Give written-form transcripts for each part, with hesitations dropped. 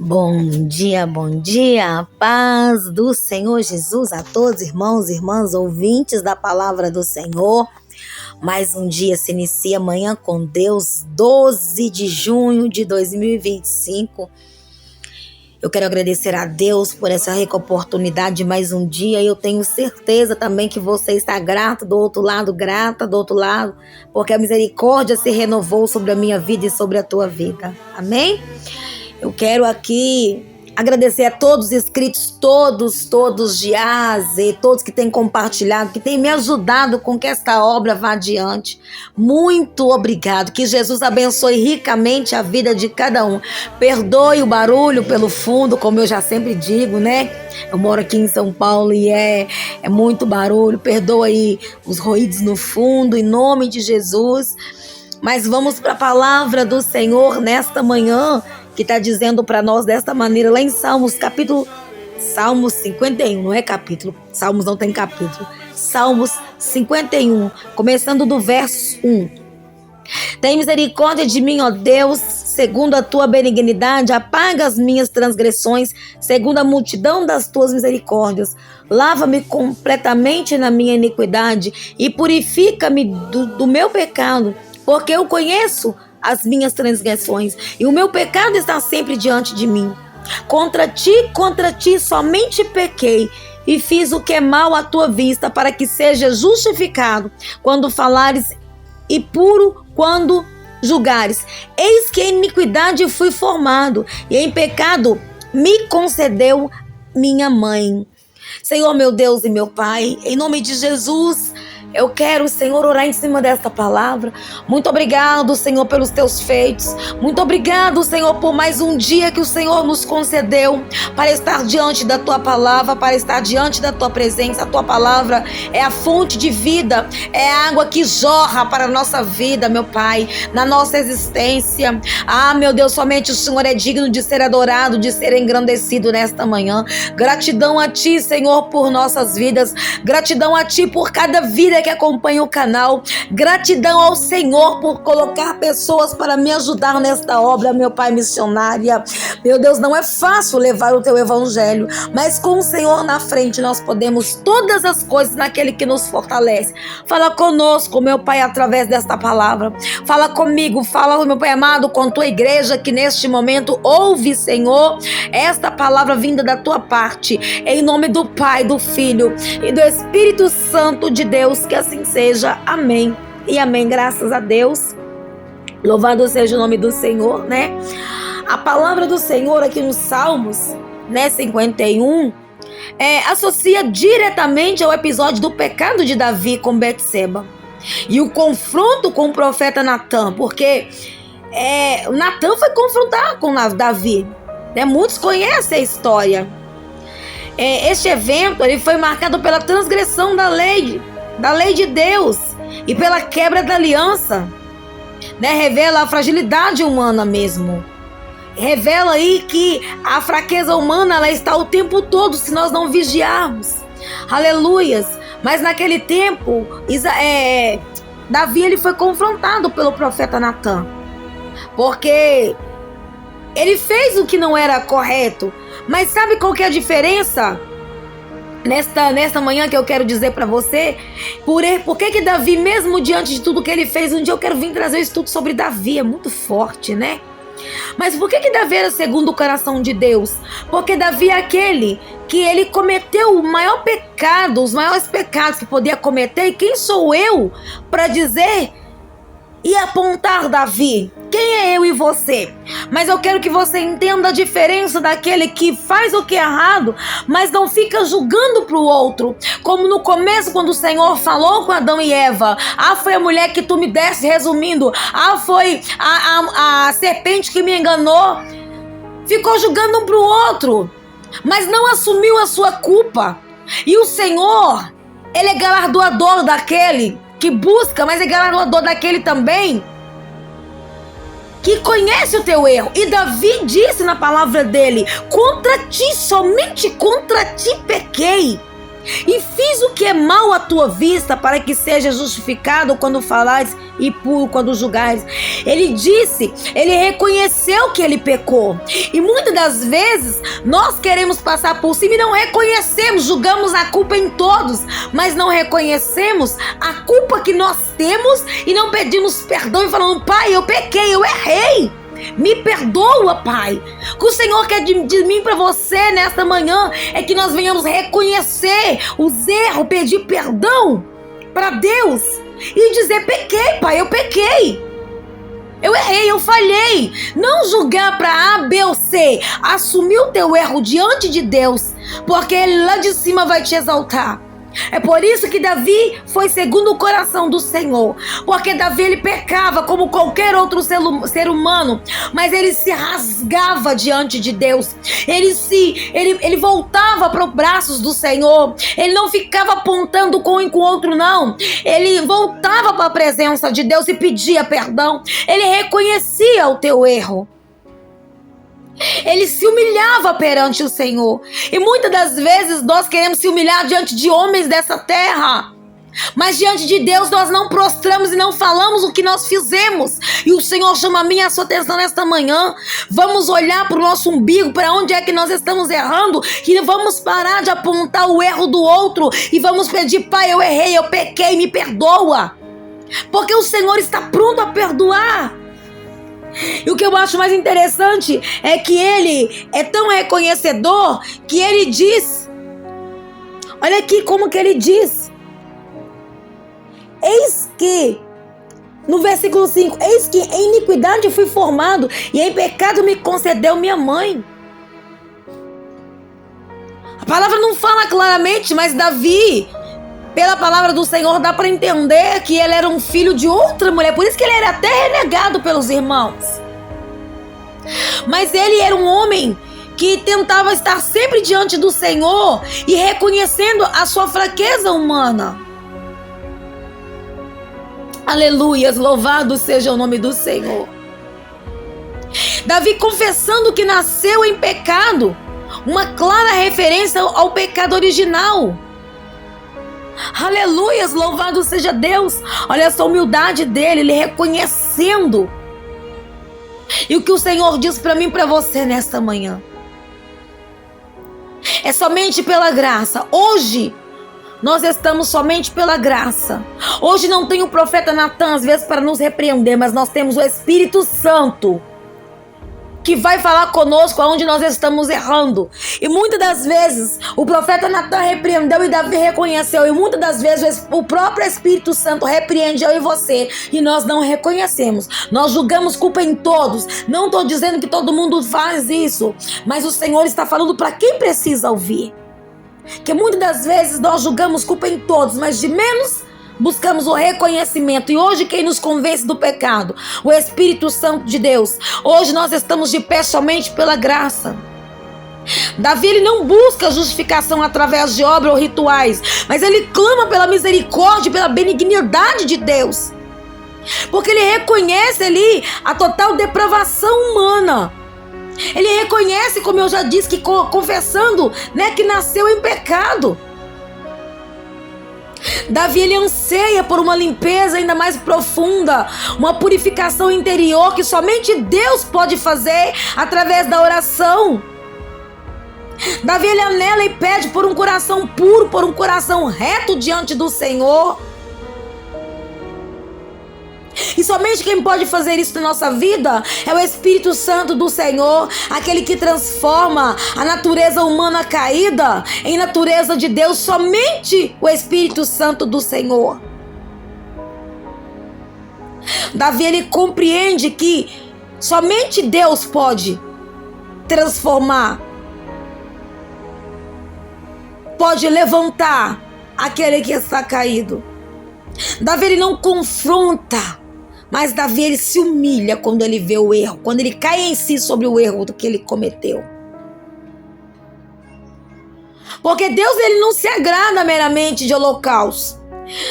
Bom dia, a paz do Senhor Jesus a todos, irmãos e irmãs, ouvintes da palavra do Senhor. Mais um dia se inicia amanhã com Deus, 12 de junho de 2025. Eu quero agradecer a Deus por essa rica oportunidade de mais um dia. E eu tenho certeza também que você está grato do outro lado, grata do outro lado, porque a misericórdia se renovou sobre a minha vida e sobre a tua vida. Amém? Eu quero aqui agradecer a todos os inscritos, todos de AZ, todos que têm compartilhado, que têm me ajudado com que esta obra vá adiante. Muito obrigado. Que Jesus abençoe ricamente a vida de cada um. Perdoe o barulho pelo fundo, como eu já sempre digo, né? Eu moro aqui em São Paulo e é muito barulho. Perdoa aí os ruídos no fundo, em nome de Jesus. Mas vamos para a palavra do Senhor nesta manhã, que está dizendo para nós desta maneira, lá em Salmos 51, não é capítulo, Salmos não tem capítulo, Salmos 51, começando do verso 1. Tem misericórdia de mim, ó Deus, segundo a tua benignidade, apaga as minhas transgressões, segundo a multidão das tuas misericórdias. Lava-me completamente na minha iniquidade e purifica-me do meu pecado, porque eu conheço as minhas transgressões, e o meu pecado está sempre diante de mim. Contra ti somente pequei, e fiz o que é mal à tua vista, para que seja justificado quando falares e puro quando julgares. Eis que em iniquidade fui formado, e em pecado me concedeu minha mãe. Senhor, meu Deus e meu Pai, em nome de Jesus, eu quero, Senhor, orar em cima desta palavra. Muito obrigado, Senhor, pelos teus feitos. Muito obrigado, Senhor, por mais um dia que o Senhor nos concedeu para estar diante da tua palavra, para estar diante da tua presença. A tua palavra é a fonte de vida, é a água que jorra para a nossa vida, meu Pai, na nossa existência. Ah, meu Deus, somente o Senhor é digno de ser adorado, de ser engrandecido nesta manhã. Gratidão a ti, Senhor, por nossas vidas. Gratidão a ti por cada vida que acompanha o canal. Gratidão ao Senhor por colocar pessoas para me ajudar nesta obra, meu Pai, missionária. Meu Deus, não é fácil levar o teu evangelho, mas com o Senhor na frente nós podemos todas as coisas naquele que nos fortalece. Fala conosco, meu Pai, através desta palavra. Fala comigo, fala, meu Pai amado, com tua igreja que neste momento ouve, Senhor, esta palavra vinda da tua parte, em nome do Pai, do Filho e do Espírito Santo de Deus. Que assim seja, amém e amém, graças a Deus, louvado seja o nome do Senhor, né? A palavra do Senhor aqui nos Salmos, né, 51, associa diretamente ao episódio do pecado de Davi com Betseba e o confronto com o profeta Natan, porque Natan foi confrontar com Davi, né? Muitos conhecem a história. Este evento ele foi marcado pela transgressão da lei de Deus e pela quebra da aliança, né? Revela a fragilidade humana mesmo. Revela aí que a fraqueza humana ela está o tempo todo se nós não vigiarmos. Aleluias! Mas naquele tempo, Davi ele foi confrontado pelo profeta Natan, porque ele fez o que não era correto. Mas sabe qual que é a diferença? Nesta manhã que eu quero dizer para você, por que Davi, mesmo diante de tudo que ele fez, um dia eu quero vir trazer um estudo sobre Davi, é muito forte, né? Mas por que Davi era segundo o coração de Deus? Porque Davi é aquele que ele cometeu o maior pecado, os maiores pecados que podia cometer. E quem sou eu para dizer e apontar Davi? Quem é eu e você? Mas eu quero que você entenda a diferença daquele que faz o que é errado, mas não fica julgando para o outro. Como no começo, quando o Senhor falou com Adão e Eva. Foi a mulher que tu me deste, resumindo. Foi a serpente que me enganou. Ficou julgando um para o outro, mas não assumiu a sua culpa. E o Senhor, ele é galardoador daquele que busca, mas é galardoador daquele também que conhece o teu erro. E Davi disse na palavra dele: contra ti, somente contra ti pequei, e fiz o que é mal à tua vista, para que seja justificado quando falares e puro quando julgares. Ele disse, ele reconheceu que ele pecou. E muitas das vezes nós queremos passar por cima e não reconhecemos, julgamos a culpa em todos, mas não reconhecemos a culpa que nós temos e não pedimos perdão e falando: Pai, eu pequei, eu errei. Me perdoa, Pai. O que o Senhor quer de mim para você nesta manhã é que nós venhamos reconhecer os erros, pedir perdão para Deus e dizer: pequei, Pai, eu pequei. Eu errei, eu falhei. Não julgar para A, B ou C. Assumir o teu erro diante de Deus, porque Ele lá de cima vai te exaltar. É por isso que Davi foi segundo o coração do Senhor, porque Davi ele pecava como qualquer outro ser humano, mas ele se rasgava diante de Deus, ele voltava para os braços do Senhor, ele não ficava apontando com um e com o outro não, ele voltava para a presença de Deus e pedia perdão, ele reconhecia o teu erro. Ele se humilhava perante o Senhor. E muitas das vezes nós queremos se humilhar diante de homens dessa terra, mas diante de Deus nós não prostramos e não falamos o que nós fizemos. E o Senhor chama a minha e a sua atenção nesta manhã. Vamos olhar para o nosso umbigo, para onde é que nós estamos errando, e vamos parar de apontar o erro do outro e vamos pedir: Pai, eu errei, eu pequei, me perdoa, porque o Senhor está pronto a perdoar. E o que eu acho mais interessante é que ele é tão reconhecedor que ele diz, olha aqui como que ele diz: eis que, no versículo 5, eis que em iniquidade fui formado e em pecado me concedeu minha mãe. A palavra não fala claramente, mas Davi, pela palavra do Senhor, dá para entender que ele era um filho de outra mulher. Por isso que ele era até renegado pelos irmãos. Mas ele era um homem que tentava estar sempre diante do Senhor e reconhecendo a sua fraqueza humana. Aleluias, louvado seja o nome do Senhor. Davi confessando que nasceu em pecado, uma clara referência ao pecado original. Aleluias, louvado seja Deus. Olha essa humildade dele, ele reconhecendo. E o que o Senhor diz para mim e para você nesta manhã é somente pela graça. Hoje nós estamos somente pela graça. Hoje não tem o profeta Natan às vezes para nos repreender, mas nós temos o Espírito Santo que vai falar conosco aonde nós estamos errando. E muitas das vezes o profeta Natan repreendeu e Davi reconheceu. E muitas das vezes o próprio Espírito Santo repreende eu e você e nós não reconhecemos. Nós julgamos culpa em todos. Não estou dizendo que todo mundo faz isso, mas o Senhor está falando para quem precisa ouvir. Que muitas das vezes nós julgamos culpa em todos, mas de menos buscamos o reconhecimento. E hoje quem nos convence do pecado? O Espírito Santo de Deus. Hoje nós estamos de pé somente pela graça. Davi ele não busca justificação através de obras ou rituais, mas ele clama pela misericórdia e pela benignidade de Deus, porque ele reconhece ali a total depravação humana. Ele reconhece, como eu já disse, que confessando, que nasceu em pecado. Davi ele anseia por uma limpeza ainda mais profunda, uma purificação interior que somente Deus pode fazer através da oração. Davi ele anela e pede por um coração puro, por um coração reto diante do Senhor. E somente quem pode fazer isso na nossa vida é o Espírito Santo do Senhor, aquele que transforma a natureza humana caída em natureza de Deus. Somente o Espírito Santo do Senhor. Davi ele compreende que somente Deus pode transformar, pode levantar aquele que está caído. Davi ele não confronta, mas Davi ele se humilha quando ele vê o erro, quando ele cai em si sobre o erro do que ele cometeu. Porque Deus ele não se agrada meramente de holocausto.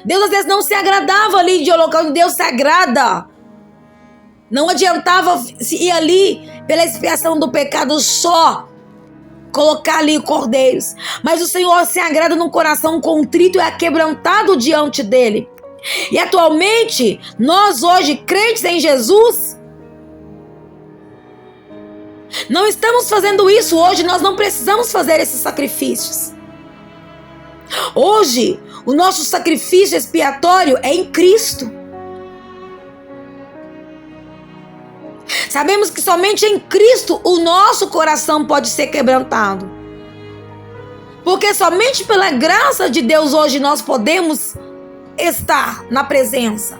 Deus às vezes não se agradava ali de holocausto. Deus se agrada. Não adiantava ir ali pela expiação do pecado só colocar ali cordeiros, mas o Senhor se agrada num coração contrito e aquebrantado diante dele. E atualmente, nós hoje, crentes em Jesus, não estamos fazendo isso. Hoje nós não precisamos fazer esses sacrifícios. Hoje, o nosso sacrifício expiatório é em Cristo. Sabemos que somente em Cristo o nosso coração pode ser quebrantado. Porque somente pela graça de Deus hoje nós podemos estar na presença.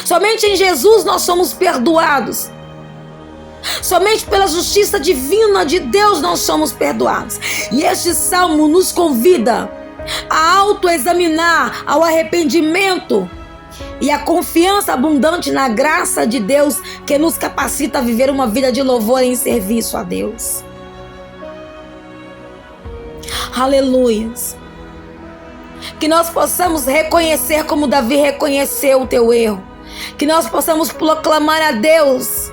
Somente em Jesus nós somos perdoados. Somente pela justiça divina de Deus nós somos perdoados. E este salmo nos convida a autoexaminar, ao arrependimento e a confiança abundante na graça de Deus, que nos capacita a viver uma vida de louvor em serviço a Deus. Aleluias. Que nós possamos reconhecer como Davi reconheceu o teu erro. Que nós possamos proclamar a Deus.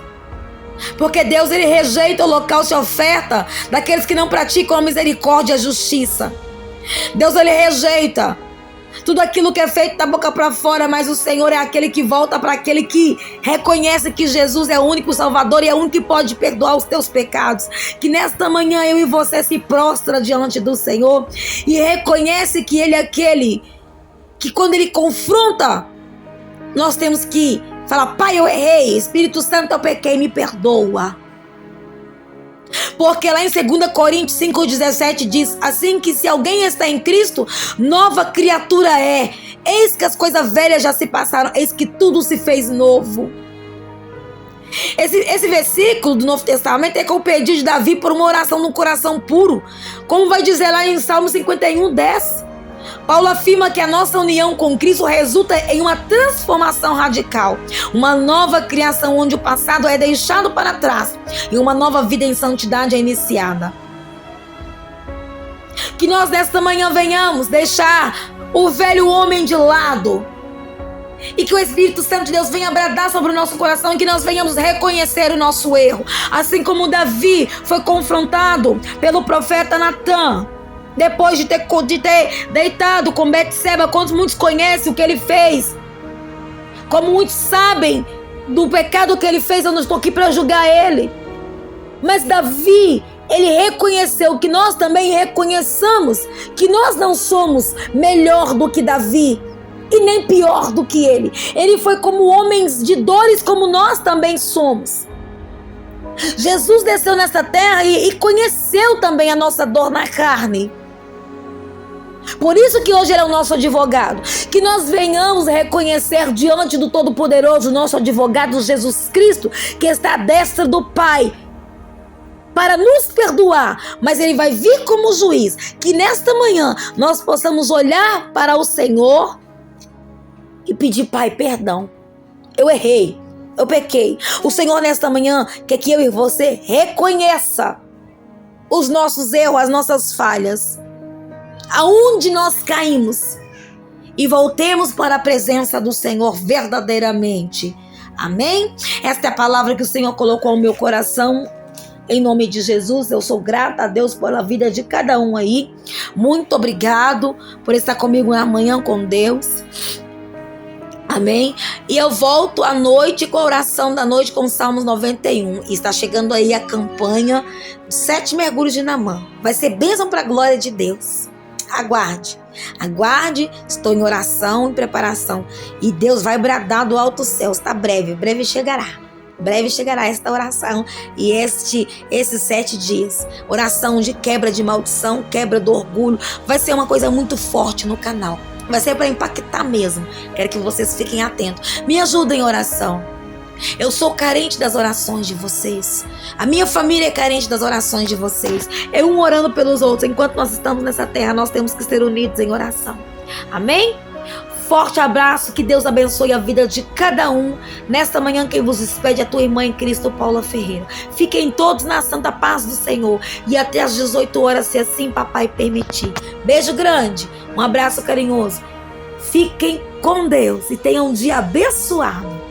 Porque Deus, ele rejeita o holocausto e oferta daqueles que não praticam a misericórdia e a justiça. Deus, ele rejeita tudo aquilo que é feito da boca para fora, mas o Senhor é aquele que volta para aquele que reconhece que Jesus é o único Salvador e é o único que pode perdoar os teus pecados. Que nesta manhã eu e você se prostra diante do Senhor e reconhece que Ele é aquele que, quando Ele confronta, nós temos que falar: Pai, eu errei, Espírito Santo, eu pequei, me perdoa. Porque lá em 2 Coríntios 5,17 diz assim: que se alguém está em Cristo, nova criatura é. Eis que as coisas velhas já se passaram, eis que tudo se fez novo. Esse versículo do Novo Testamento é com o pedido de Davi por uma oração no coração puro. Como vai dizer lá em Salmo 51:10. Paulo afirma que a nossa união com Cristo resulta em uma transformação radical, uma nova criação onde o passado é deixado para trás e uma nova vida em santidade é iniciada. Que nós nesta manhã venhamos deixar o velho homem de lado e que o Espírito Santo de Deus venha bradar sobre o nosso coração e que nós venhamos reconhecer o nosso erro, assim como Davi foi confrontado pelo profeta Natã. Depois de ter deitado com Betseba, muitos conhecem o que ele fez, como muitos sabem do pecado que ele fez, eu não estou aqui para julgar ele. Mas Davi, ele reconheceu, que nós também reconheçamos que nós não somos melhor do que Davi e nem pior do que ele. Ele foi como homens de dores, como nós também somos. Jesus desceu nessa terra e conheceu também a nossa dor na carne. Por isso que hoje ele é o nosso advogado. Que nós venhamos reconhecer diante do Todo-Poderoso, nosso advogado Jesus Cristo, que está à destra do Pai, para nos perdoar. Mas ele vai vir como juiz. Que nesta manhã nós possamos olhar para o Senhor e pedir: Pai, perdão, eu errei, eu pequei. O Senhor nesta manhã quer que eu e você reconheça os nossos erros, as nossas falhas, aonde nós caímos, e voltemos para a presença do Senhor verdadeiramente. Amém? Esta é a palavra que o Senhor colocou ao meu coração. Em nome de Jesus, eu sou grata a Deus pela vida de cada um aí. Muito obrigado por estar comigo amanhã com Deus. Amém? E eu volto à noite com a oração da noite com Salmos 91. E está chegando aí a campanha 7 mergulhos de Naamã. Vai ser bênção para a glória de Deus. Aguarde, estou em oração, em preparação. E Deus vai bradar do alto céu. Está breve chegará. Breve chegará esta oração e esses 7 dias. Oração de quebra de maldição, quebra do orgulho. Vai ser uma coisa muito forte no canal. Vai ser para impactar mesmo. Quero que vocês fiquem atentos. Me ajudem em oração. Eu sou carente das orações de vocês. A minha família é carente das orações de vocês. É um orando pelos outros. Enquanto nós estamos nessa terra, nós temos que ser unidos em oração. Amém? Forte abraço. Que Deus abençoe a vida de cada um. Nesta manhã quem vos despede é a tua irmã em Cristo, Paula Ferreira. Fiquem todos na santa paz do Senhor. E até às 18 horas, se assim papai permitir. Beijo grande. Um abraço carinhoso. Fiquem com Deus e tenham um dia abençoado.